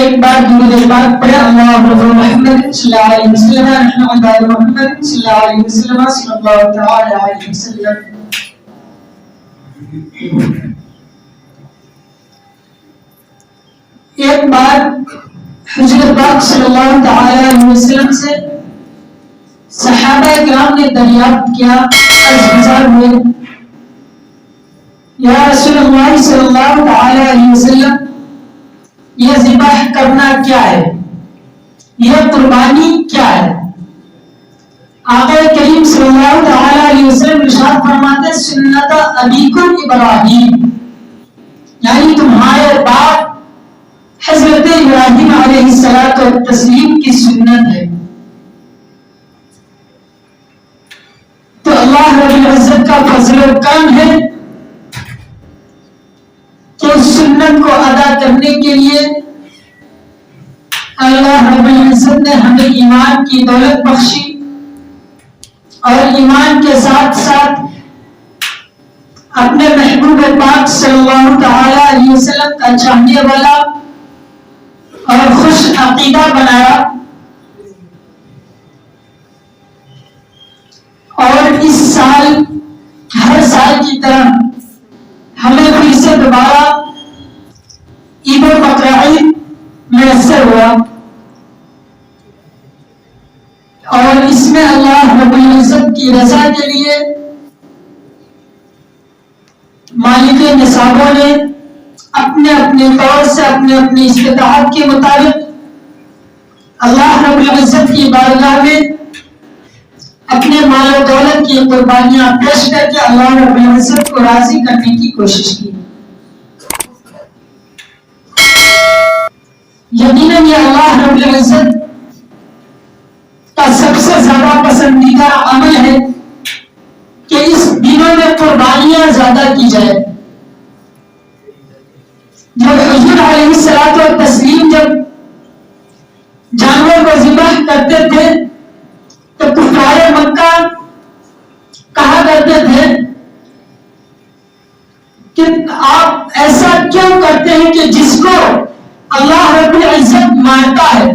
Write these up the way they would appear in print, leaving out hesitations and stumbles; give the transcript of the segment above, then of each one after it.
ایک بار درود پاک پڑھے اللہم محمد صلی اللہ علیہ وسلم محمد صلی اللہ علیہ وسلم صلی اللہ تعالی علیہ وسلم. ایک بار حضرت پاک صلی اللہ تعالی علیہ وسلم سے صحابہ کرام نے دریافت کیا عرض ہوئے یا رسول اللہ صلی اللہ تعالی علیہ وسلم یہ ذبح کرنا کیا ہے، یہ قربانی کیا ہے؟ آقا کریم صلی اللہ تعالی علیہ وسلم ارشاد فرماتے سنت ابیکم ابراہیم، یعنی تمہارے باپ حضرت ابراہیم علیہ الصلوۃ والتسلیم کی سنت ہے. تو اللہ رب العزت کا فضل و کرم ہے کہ اس سنت کو ادا کرنے کے لیے اللہ رب العزت نے ہمیں ایمان کی دولت بخشی اور ایمان کے ساتھ ساتھ اپنے محبوب پاک صلی اللہ تعالی علیہ وسلم کا چاہنے والا اور خوش عقیدہ بنایا. اور اس سال ہر سال کی طرح ہمیں پھر سے دوبارہ عید الفطر عید میسر ہوا اور اس میں اللہ رب العزت کی رضا کے لیے مالک نصابوں نے اپنے اپنے طور سے اپنے اپنی استطاعت کے مطابق اللہ رب العزت کی بارگاہ میں اپنے مال و دولت کی قربانیاں پیش کر کے اللہ رب العزت کو راضی کرنے کی کوشش کی. یقیناً یہ اللہ رب العزت کا سب سے زیادہ پسندیدہ عمل ہے کہ اس دنوں میں قربانیاں زیادہ کی جائے. جب حضور علیہ الصلوۃ والتسلیم جب جانور کو ذبح کرتے تھے تو کفار مکہ کہا کرتے تھے کہ آپ ایسا کیوں کرتے ہیں کہ جس کو اللہ رب العزت مارتا ہے،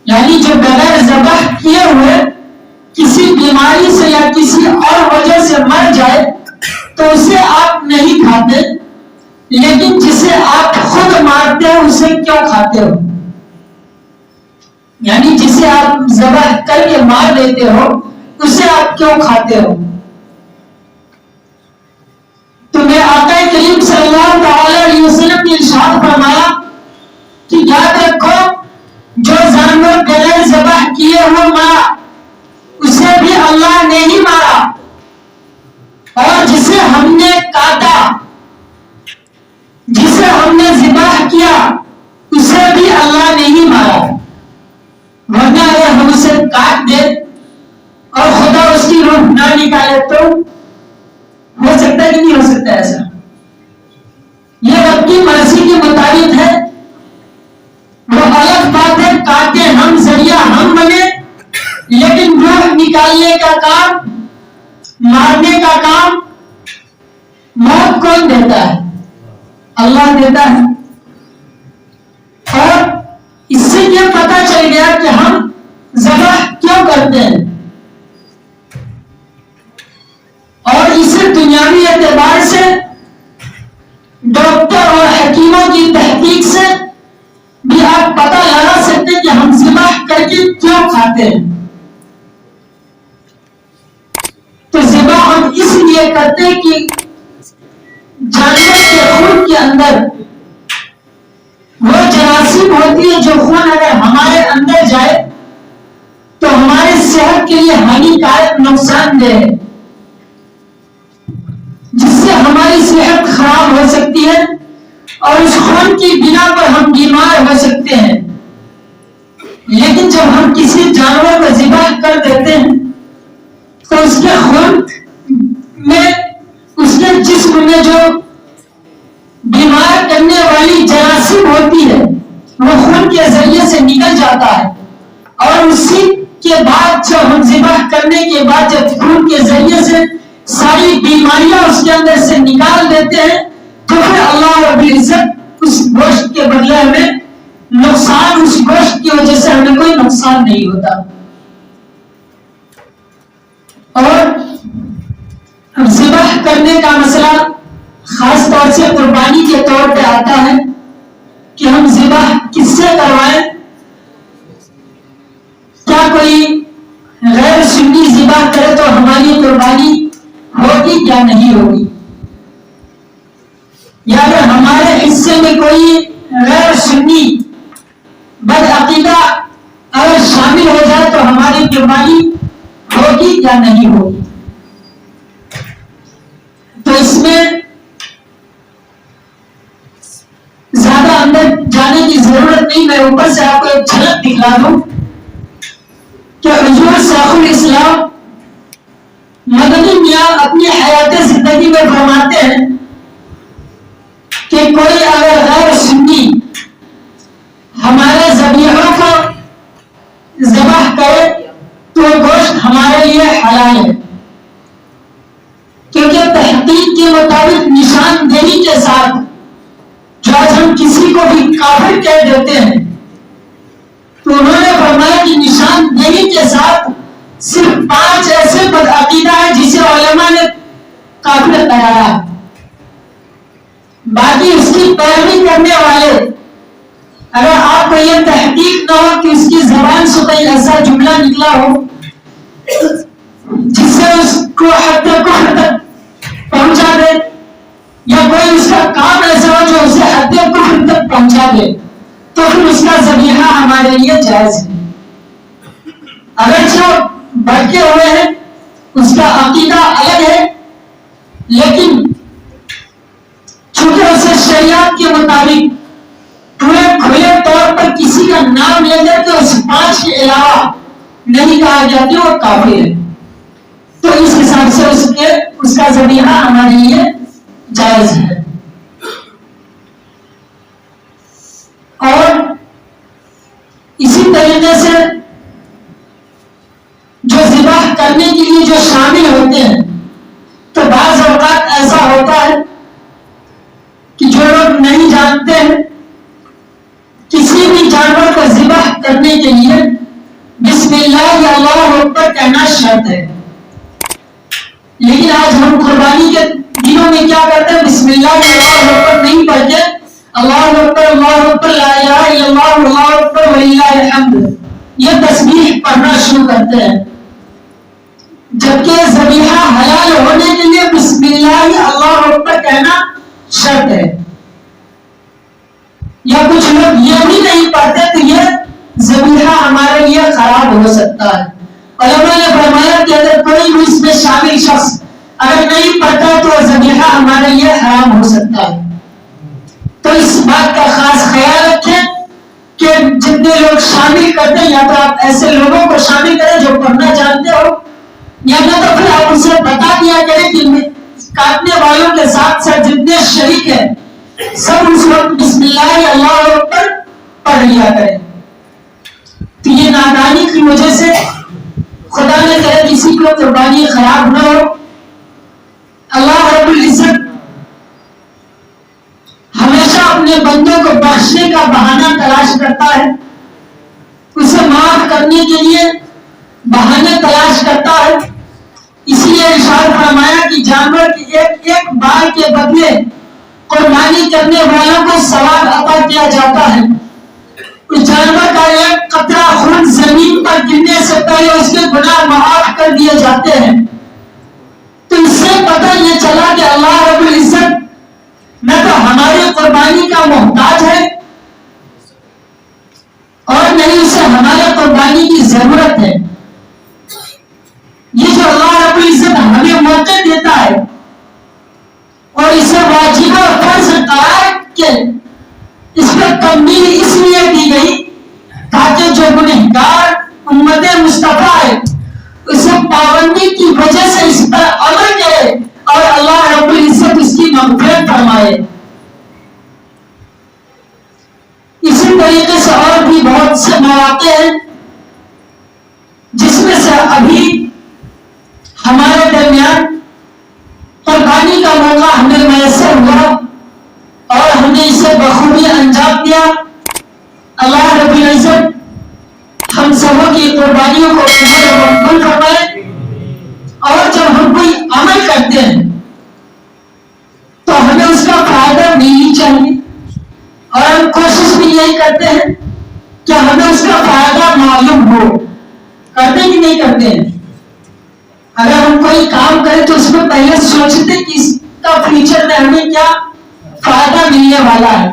یعنی جو بغیر ذبح کیے ہوئے کسی بیماری سے یا کسی اور وجہ سے مر جائے تو اسے آپ نہیں کھاتے، لیکن جسے آپ خود مارتے ہو اسے کیوں کھاتے ہو؟ یعنی جسے آپ ذبح کر کے مار لیتے ہو اسے آپ کیوں کھاتے ہو؟ تو میں آقا کریم صلی اللہ تعالی علیہ وسلم نے ارشاد فرمایا کہ یاد رکھو جو جانور بغیر ذبح کیے ہوئے مارا اسے بھی اللہ نے ہی مارا، اور جسے ہم نے کاٹا جسے ہم نے ذبح کیا اسے بھی اللہ نے ہی مارا. ورنہ اگر ہم اسے کاٹ دیں اور خدا اس کی روح نہ نکالے تو ہو سکتا ہے کہ نہیں ہو سکتا ایسا؟ یہ رب کی مرضی کے مطابق ہے. وہ الگ بات ہے کاٹے ہم ذریعہ ہم بنے، لیکن روح نکالنے کا کام مارنے کا کام موت کون دیتا ہے؟ اللہ دیتا ہے. اور اس سے یہ پتہ چل گیا کہ ہم ذبح کیوں کرتے ہیں، اور اسے دنیاوی اعتبار سے ڈاکٹر اور حکیموں کی تحقیق سے بھی آپ پتہ لگا سکتے ہیں کہ ہم ذبح کر کے کیوں کھاتے ہیں. تو ذبح ہم اس لیے کرتے ہیں کہ جانور کے خون کے اندر وہ جراثیم ہوتی ہے جو خون اگر ہمارے اندر جائے تو ہمارے صحت کے لیے ہانیکارک نقصان دہ ہے، جس سے ہماری صحت خراب ہو سکتی ہے اور اس خون کی بنا پر ہم بیمار ہو سکتے ہیں. لیکن جب ہم کسی جانور کو ذبح کر دیتے ہیں تو اس کے خون میں اس کے جسم میں جو بیمار کرنے والی جراثیم ہوتی ہے وہ خون کے ذریعے سے نکل جاتا ہے، اور اسی کے بعد جب ہم ذبح کرنے کے بعد جب خون کے ذریعے سے ساری بیماریاں اس کے اندر سے نکال دیتے ہیں تو پھر اللہ رب العزت اس گوشت کے بدلے میں مسلمان اس گوشت کی وجہ سے ہمیں کوئی نقصان نہیں ہوتا. اور ذبح کرنے کا مسئلہ خاص طور سے قربانی کے طور پہ آتا ہے کہ ہم ذبح کس سے کروائیں. کیا کوئی غیر سنی ذبح کرے تو ہماری قربانی ہوگی یا نہیں ہوگی, یا اگر ہمارے حصے میں کوئی غیر سنی بدعقیدہ اگر شامل ہو جائے تو ہماری قربانی ہوگی یا نہیں ہوگی. تو اس میں زیادہ اندر جانے کی ضرورت نہیں, میں اوپر سے آپ کو ایک جھلک دکھلا دوں کہ حضور شیخ الاسلام مدنی میاں اپنی حیات زندگی میں فرماتے ہیں کہ کوئی اگر غیر سنی ہمارے ذبیحوں کو ذبح کرے تو گوشت ہمارے لیے حلال ہے, کیونکہ تحقیق کے مطابق نشاندہی کے ساتھ جو آج ہم کسی کو بھی کافر کہہ دیتے ہیں تو انہوں نے فرمایا کہ نشاندہی کے ساتھ صرف 5 ایسے بدعقیدہ ہیں جسے علماء نے کافر قرار. باقی اس کی پیروی کرنے والے اگر آپ کو یہ تحقیق نہ ہو کہ اس کی زبان سے کوئی ایسا جملہ نکلا ہو جس سے اس کو حد کفر تک پہنچا دے, یا کوئی اس کا کام ایسا ہو جو اسے حد کفر تک پہنچا دے, تو پھر اس کا ذبیحہ ہمارے لیے جائز ہے. اگرچہ بڑھتے ہوئے ہیں, اس کا عقیدہ الگ ہے, لیکن چونکہ اسے شریعت کے مطابق پورے کھلے طور پر کسی کا نام لے کر کے اس 5 کے علاوہ نہیں کہا گیا کہ وہ کافر ہے, تو اس حساب سے اس کا ذبیحہ ہمارے لیے جائز ہے. اور اسی طریقے سے جو ذبح کرنے کے لیے جو شامل ہوتے ہیں, تو بعض اوقات ایسا ہوتا ہے کہ جو لوگ نہیں جانتے ہیں کسی بھی جانور کو ذبح کرنے کے لیے بسم اللہ یا اللہ اکبر کہنا شرط ہے, لیکن آج ہم قربانی کے دنوں میں کیا کرتے ہیں, بسم اللہ یا اللہ اکبر نہیں پڑھتے, اللہ اکبر لا الہ الا اللہ اللہ اکبر وللہ الحمد یہ تسبیح پڑھنا شروع کرتے ہیں, جبکہ ذبیحہ حلال ہونے کے لیے بسم اللہ اللہ اکبر کہنا شرط ہے. یا کچھ لوگ یہ بھی نہیں پڑھتے تو یہ ذبیحہ ہمارے لیے خراب ہو سکتا ہے. علماء نے فرمایا کہ اگر کوئی بھی اس میں شامل شخص اگر نہیں پڑھتا تو ذبیحہ ہمارے لیے حرام ہو سکتا ہے. تو اس بات کا خاص خیال رکھیں کہ جتنے لوگ شامل کرتے ہیں یا تو آپ ایسے لوگوں کو شامل کریں جو پڑھنا جانتے ہو, یا نہ تو پھر آپ ان سے بتا دیا کریں کہ کاٹنے والوں کے ساتھ ساتھ جتنے شریک ہیں سب اس وقت بسم اللہ یا اللہ اکبر پڑھ لیا کریں. تو یہ نادانی کی وجہ سے خدا نے کرے کسی کو قربانی خراب نہ ہو. اللہ رب العزت ہمیشہ اپنے بندوں کو بخشنے کا بہانہ تلاش کرتا ہے, اسے معاف کرنے کے لیے بہانے تلاش کرتا ہے. اسی لیے ارشاد فرمایا کہ جانور کے ایک ایک بال کے بدلے قربانی کرنے والوں کو ثواب عطا کیا جاتا ہے. اس جانور کا ایک قطرہ خون زمین پر گرنے سے پہلے اس کے گناہ معاف کر دیے جاتے ہیں. تو اس سے پتہ یہ چلا کہ اللہ رب العزت نہ تو ہماری قربانی کا محتاج ہے اور نہیں اسے ہمارے قربانی کی ضرورت ہے. یہ جو اللہ رب العزت ہمیں موقع دیتا ہے اور اسے واجب اور فرض قرار کے اس پر تنبیہ اس لیے دی گئی تاکہ جو گنہگار امت مصطفیٰ ہے اسے پابندی کی وجہ سے اس پر عمل کرے اور اللہ رب العزت اس کی مغفرت فرمائے. اسی طریقے سے اور بھی بہت سے مواقع ہیں جس میں سے ابھی ہمارے درمیان قربانی کا موقع ہمیں میسر ہوا اور ہم نے اسے بخوبی انجام دیا. اللہ رب العزت ہم سبوں کی قربانیوں کو مقبول فرمائے، اور جب ہم کوئی عمل کرتے ہیں تو ہمیں اس کا فائدہ ملنا چاہیے، اور ہم کوشش بھی یہی کرتے ہیں کہ ہمیں اس کا فائدہ معلوم ہو۔ کرتے کہ نہیں کرتے ہیں؟ اگر ہم کوئی کام کریں تو اس میں پہلے سوچتے کہ اس کا فیوچر میں ہمیں کیا فائدہ ملنے والا ہے،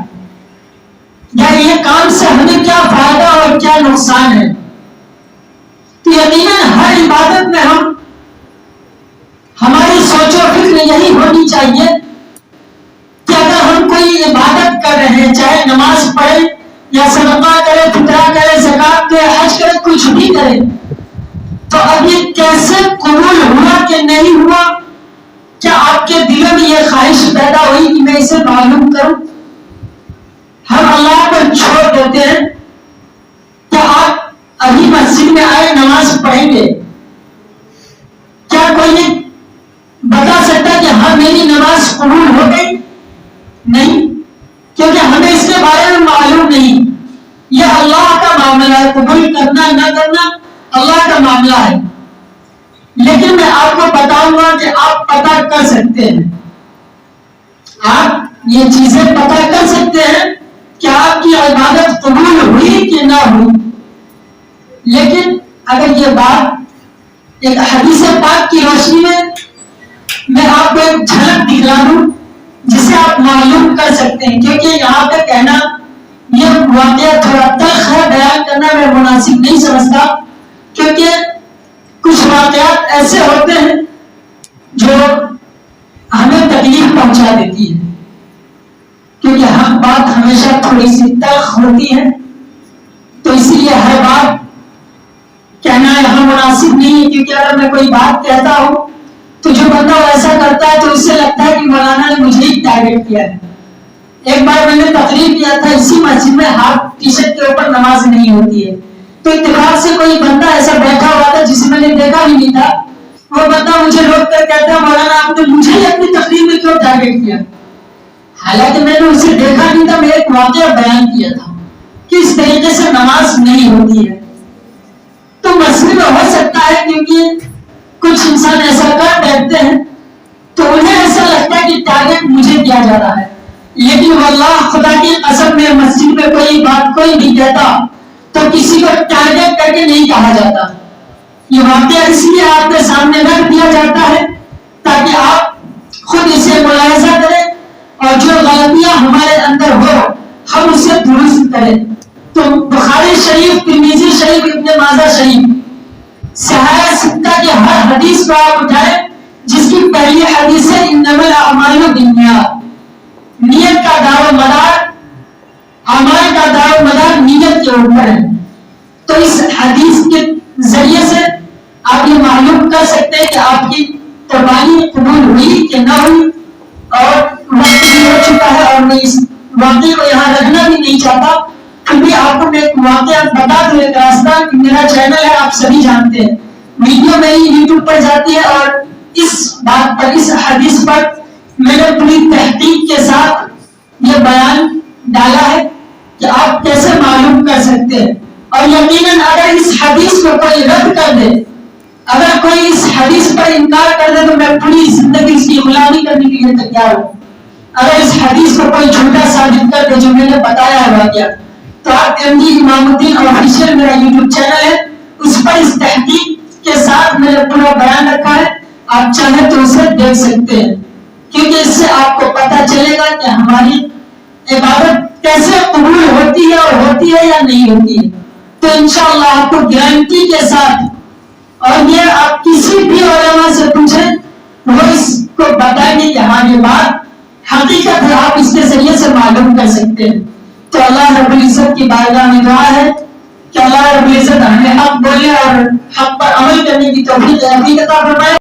یا یہ کام سے ہمیں کیا فائدہ اور کیا نقصان ہے۔ تو یقیناً ہر عبادت میں ہماری سوچ و فکر یہی ہونی چاہیے کہ اگر ہم کوئی عبادت کر رہے ہیں، چاہے نماز پڑھے یا صدقہ کرے، فطرہ کرے، زکات دے، حج کرے، کچھ بھی کرے، تو اب یہ کیسے قبول ہوا کہ نہیں ہوا؟ کیا آپ کے دلوں میں یہ خواہش پیدا ہوئی کہ میں اسے معلوم کروں؟ ہم اللہ پر چھوڑ دیتے ہیں کہ آپ ابھی مسجد میں آئے، نماز پڑھیں گے، کیا کوئی یہ بتا سکتا کہ ہاں میری نماز قبول ہو گئی؟ نہیں، کیونکہ ہمیں اس کے بارے میں معلوم نہیں۔ یہ اللہ کا معاملہ ہے، قبول کرنا نہ کرنا اللہ کا معاملہ ہے، لیکن میں آپ کو بتاؤں گا کہ آپ پتہ کر سکتے ہیں، آپ یہ چیزیں پتہ کر سکتے ہیں کہ آپ کی عبادت قبول ہوئی کہ نہ ہوئی۔ لیکن اگر یہ بات ایک حدیث پاک کی روشنی میں آپ کو ایک جھلک دکھلا دوں جسے آپ معلوم کر سکتے ہیں، کیونکہ یہاں پہ کہنا یہ واقعہ تھوڑا تلخ ہے، بیان کرنا میں مناسب نہیں سمجھتا، کیونکہ کچھ واقعات ایسے ہوتے ہیں جو ہمیں تکلیف پہنچا دیتی ہے، کیونکہ ہم بات ہمیشہ تھوڑی سی تلخ ہوتی ہے، تو اسی لیے ہر بات کہنا یہاں مناسب نہیں ہے۔ کیونکہ اگر میں کوئی بات کہتا ہوں تو جو بندہ ایسا کرتا ہے تو اس سے لگتا ہے کہ مولانا نے مجھے ہی ٹارگیٹ کیا ہے۔ ایک بار میں نے تقریر کیا تھا، اسی مسجد میں ہاف ٹی شرٹ کے اوپر نماز نہیں ہوتی ہے، تو اتفاق سے کوئی بندہ ایسا بیٹھا ہوا تھا جسے میں نے دیکھا بھی نہیں تھا، وہ بندہ مجھے روک کر کہتا ہے مولانا آپ نے مجھے ہی اپنی تقریر میں کیوں ٹارگیٹ کیا؟ حالانکہ میں نے اسے دیکھا نہیں تھا، میں ایک واقعہ بیان کیا تھا کہ اس طریقے سے نماز نہیں ہوتی ہے۔ تو مسئلے میں ہو سکتا ہے کیونکہ کچھ انسان ایسا کر بیٹھتے ہیں تو انہیں ایسا لگتا ہے کہ ٹارگیٹ مجھے کیا جا رہا ہے، لیکن واللہ خدا کی قسم میں مسجد میں کوئی بات کوئی بھی کہتا تو کسی کو ٹارگیٹ کر کے نہیں کہا جاتا۔ یہ واقعہ اس لیے آپ کے سامنے رکھ دیا جاتا ہے تاکہ آپ خود اسے ملاحظہ کریں اور جو غلطیاں ہمارے اندر ہو ہم اسے درست کریں۔ تو بخاری شریف، ترمذی شریف، ابن ماجہ شریف، صحیح ستہ کی ہر حدیث کو آپ اٹھائیں جس کی پہلی حدیث ہے انما الاعمال بالنیات، نیت کا دار و مدار، اعمال کا دار و مدار نیت کے اوپر ہے۔ تو اس حدیث کے ذریعے سے آپ یہ معلوم کر سکتے ہیں کہ آپ کی قربانی قبول ہوئی کہ نہ ہوئی، اور وقت بھی ہو چکا ہے اور میں اس واقعے کو یہاں رکھنا بھی نہیں چاہتا، پھر بھی آپ کو میں ایک واقعہ بتا دوں، ایک راستہ کہ میرا چینل ہے آپ سبھی جانتے ہیں، ویڈیو میری یوٹیوب پر جاتی ہے اور اس بات پر، اس حدیث پر میں نے پوری تحقیق کے ساتھ یہ بیان ڈالا ہے کہ آپ کیسے معلوم کر سکتے ہیں۔ اور یقیناً اگر اس حدیث کو کوئی رد کر دے، اگر کوئی اس حدیث پر انکار کر دے تو میں پوری زندگی اس کی غلامی کرنے کے لیے تیار ہوں۔ اگر اس حدیث کو کوئی جھوٹا ثابت کر دے جو میں نے بتایا ہے واقعہ، تو آپ MD امام الدین آفیشیل میرا یوٹیوب چینل ہے، اس پر اس تحقیق کے ساتھ میں نے پورا بیان رکھا ہے، آپ چاہیں تو اسے دیکھ سکتے ہیں، کیونکہ اس سے آپ کو پتہ چلے گا کہ ہماری عبادت کیسے قبول ہوتی ہے اور ہوتی ہے یا نہیں ہوتی ہے۔ تو انشاءاللہ آپ کو گارنٹی کے ساتھ، اور یہ آپ کسی بھی علماء سے پوچھیں وہ اس کو بتائیں گے کہ ہاں یہ بات حقیقت ہے، آپ اس کے ذریعے سے معلوم کر سکتے ہیں۔ تو اللہ رب العزت کی بارگاہ میں دعا ہے کہ اللہ رب العزت ہمیں حق بولے اور حق پر عمل کرنے کی توفیق عطا فرمائے۔